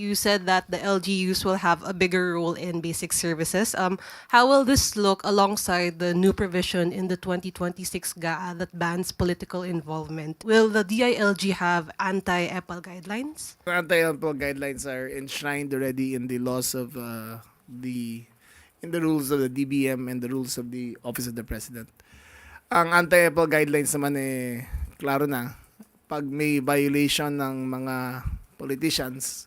You said that the LGUs will have a bigger role in basic services. How will this look alongside the new provision in the 2026 GAA that bans political involvement? Will the DILG have anti-EPAL guidelines? Anti-alcohol guidelines are enshrined already in the laws of in the rules of the DBM and the rules of the Office of the President. Ang anti-alcohol guidelines naman klaro na. Pag may violation ng mga politicians,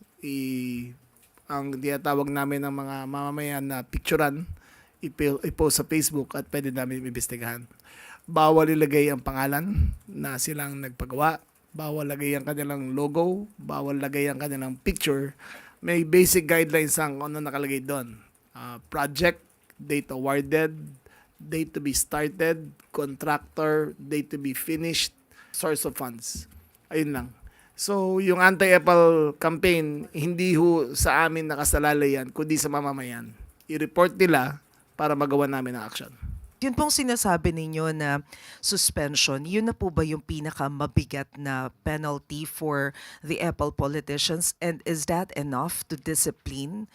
ang tinatawag namin ng mga mamamayan na picturean, i-post sa Facebook at pwede namin imbestigahan. Bawal ilagay ang pangalan na silang nagpagawa, bawal lagay ang kanilang logo, bawal lagay ang kanilang picture. May basic guidelines ang ano nakalagay doon. Project, date awarded, date to be started, contractor, date to be finished, source of funds. Ayun lang. So, yung anti-EPAL campaign, hindi ho sa amin nakasalalay yan, kundi sa mamamayan. I-report nila para magawa namin ang action. Yun pong sinasabi ninyo na suspension, yun na po ba yung pinakamabigat na penalty for the EPAL politicians? And is that enough to discipline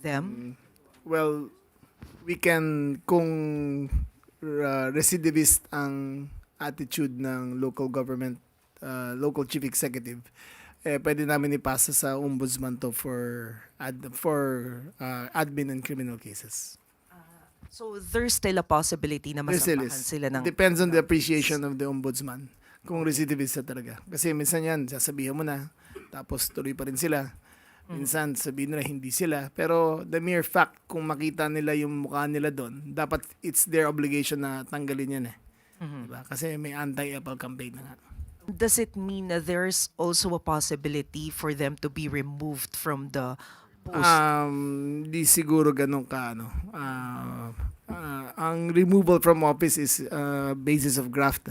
them? Well, we can, kung recidivist ang attitude ng local government, local chief executive, pwede namin ipasa sa ombudsman to for admin and criminal cases. So there's still a possibility na There still masampahan is. sila ng... Depends on the appreciation of the ombudsman. Kung recidivist na talaga. Kasi minsan yan, sasabihan mo na, tapos tuloy pa rin sila. Minsan sabihin nila hindi sila. Pero the mere fact, kung makita nila yung mukha nila doon, dapat it's their obligation na tanggalin yan Diba? Kasi may anti-EPAL campaign na nga. Does it mean that there's also a possibility for them to be removed from the post? Di siguro ganun ka ang removal from office is basis of graft.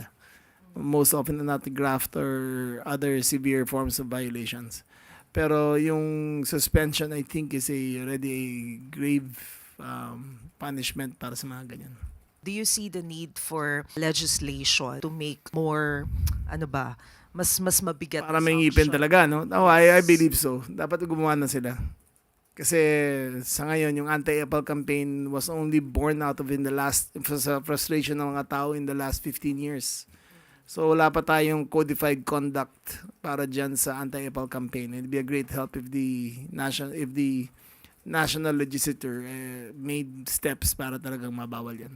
Most often not graft or other severe forms of violations. Pero yung suspension I think is already a grave punishment para sa mga ganyan. Do you see the need for legislation to make more, mas mabigat Para na may ngipin sanction? talaga, no? Oh, I believe so. Dapat gumawa na sila. Kasi sa ngayon, yung anti-EPAL campaign was only born out of sa frustration ng mga tao in the last 15 years. So wala pa tayong codified conduct para dyan sa anti-EPAL campaign. It'd be a great help if the national legislature made steps para talagang mabawal yan.